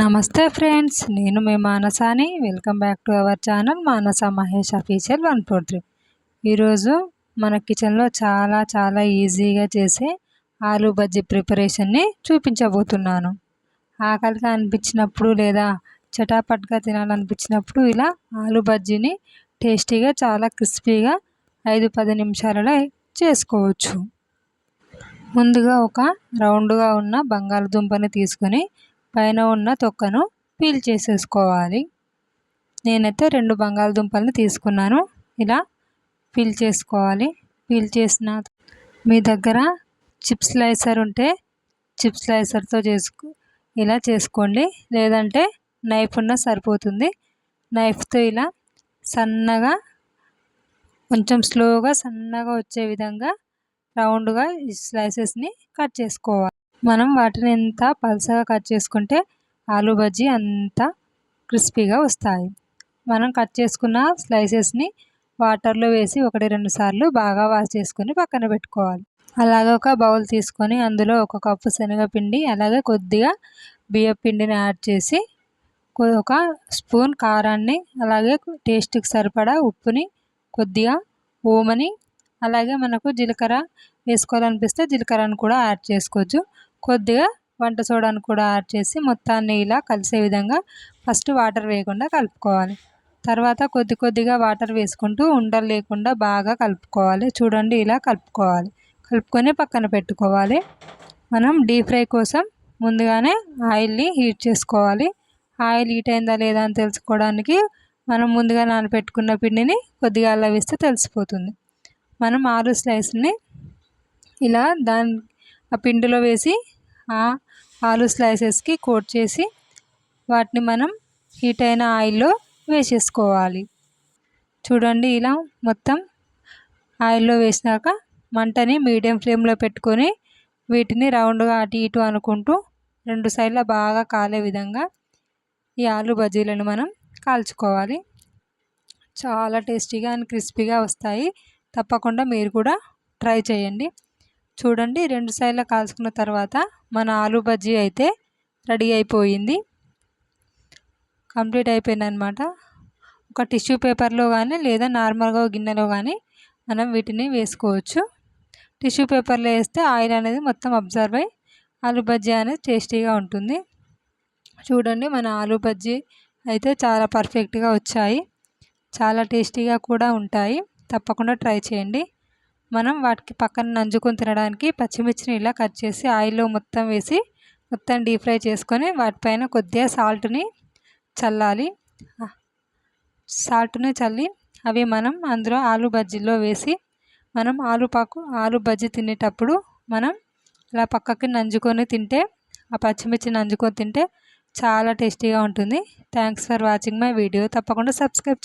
నమస్తే ఫ్రెండ్స్, నేను మీ మానసాని. Welcome back to our channel Manasa Mahesh official 143. ఈరోజు మన కిచెన్లో చాలా ఈజీగా చేసే ఆలూ బజ్జీ ప్రిపరేషన్ని చూపించబోతున్నాను. ఆకలిగా అనిపించినప్పుడు లేదా చటాపట్గా తినాలనిపించినప్పుడు ఇలా ఆలూ బజ్జీని టేస్టీగా చాలా క్రిస్పీగా 5-10 నిమిషాలలో చేసుకోవచ్చు. ముందుగా ఒక రౌండ్గా ఉన్న బంగాళదుంపని తీసుకొని పైన ఉన్న తొక్కను పీల్ చేసేసుకోవాలి. నేనైతే 2 బంగాళదుంపలను తీసుకున్నాను. ఇలా పీల్ చేసుకోవాలి. పీల్ చేసిన మీ దగ్గర చిప్స్ స్లైసర్ ఉంటే చిప్స్ స్లైసర్తో ఇలా చేసుకోండి, లేదంటే నైఫ్ ఉన్న సరిపోతుంది. నైఫ్తో ఇలా సన్నగా కొంచెం స్లోగా సన్నగా వచ్చే విధంగా రౌండ్గా ఈ స్లైసెస్ని కట్ చేసుకోవాలి. మనం వాటిని ఎంత పలుచగా కట్ చేసుకుంటే ఆలూ బజ్జీ అంత క్రిస్పీగా వస్తాయి. మనం కట్ చేసుకున్న స్లైసెస్ని వాటర్లో వేసి 1-2 సార్లు బాగా వాష్ చేసుకొని పక్కన పెట్టుకోవాలి. అలాగే ఒక బౌల్ తీసుకొని అందులో 1 కప్పు శనగపిండి, అలాగే కొద్దిగా బియ్యం పిండిని యాడ్ చేసి ఒక స్పూన్ కారాన్ని, అలాగే టేస్ట్కి సరిపడా ఉప్పుని, కొద్దిగా ఓమని, అలాగే మనకు జీలకర్ర వేసుకోవాలనిపిస్తే జీలకర్రను కూడా యాడ్ చేసుకోవచ్చు. కొద్దిగా వంట సోడాను కూడా యాడ్ చేసి మొత్తాన్ని ఇలా కలిసే విధంగా ఫస్ట్ వాటర్ వేయకుండా కలుపుకోవాలి. తర్వాత కొద్దిగా వాటర్ వేసుకుంటూ ఉండలు లేకుండా బాగా కలుపుకోవాలి. చూడండి, ఇలా కలుపుకోవాలి. కలుపుకొని పక్కన పెట్టుకోవాలి. మనం డీప్ ఫ్రై కోసం ముందుగానే ఆయిల్ని హీట్ చేసుకోవాలి. ఆయిల్ హీట్ అయిందా లేదా అని తెలుసుకోవడానికి మనం ముందుగా నానబెట్టుకున్న పిండిని కొద్దిగా అలా వేస్తే తెలిసిపోతుంది. మనం ఆలూ స్లైస్ని ఇలా ఆ పిండిలో వేసి ఆ ఆలూ స్లైసెస్కి కోట్ చేసి వాటిని మనం హీట్ అయిన ఆయిల్లో వేసేసుకోవాలి. చూడండి, ఇలా మొత్తం ఆయిల్లో వేసినాక మంటని మీడియం ఫ్లేమ్లో పెట్టుకొని వీటిని రౌండ్గా అటు ఇటు అనుకుంటూ 2 సైడ్ల బాగా కాలే విధంగా ఈ ఆలూ బజ్జీలను మనం కాల్చుకోవాలి. చాలా టేస్టీగా అండ్ క్రిస్పీగా వస్తాయి. తప్పకుండా మీరు కూడా ట్రై చేయండి. చూడండి, 2 సైడ్ల కాల్చుకున్న తర్వాత మన ఆలూ బజ్జీ అయితే రెడీ అయిపోయింది, కంప్లీట్ అయిపోయిందనమాట. ఒక టిష్యూ పేపర్లో కానీ లేదా నార్మల్గా గిన్నెలో కానీ మనం వీటిని వేసుకోవచ్చు. టిష్యూ పేపర్లో వేస్తే ఆయిల్ అనేది మొత్తం అబ్జర్వ్ అయ్యి ఆలూ బజ్జీ అనేది టేస్టీగా ఉంటుంది. చూడండి, మన ఆలూ బజ్జీ అయితే చాలా పర్ఫెక్ట్గా వచ్చాయి. చాలా టేస్టీగా కూడా ఉంటాయి. తప్పకుండా ట్రై చేయండి. మనం వాటికి పక్కన నంజుకొని తినడానికి పచ్చిమిర్చిని ఇలా కట్ చేసి ఆయిల్లో మొత్తం వేసి మొత్తం డీప్ ఫ్రై చేసుకొని వాటిపైన కొద్దిగా సాల్ట్ని చల్లి అవి మనం అందులో ఆలూ బజ్జీలో వేసి మనం ఆలూ బజ్జీ తినేటప్పుడు మనం ఇలా పక్కకి నంజుకొని తింటే, ఆ పచ్చిమిర్చి నంజుకొని తింటే చాలా టేస్టీగా ఉంటుంది. Thanks for watching my video. తప్పకుండా సబ్స్క్రైబ్ చేయండి.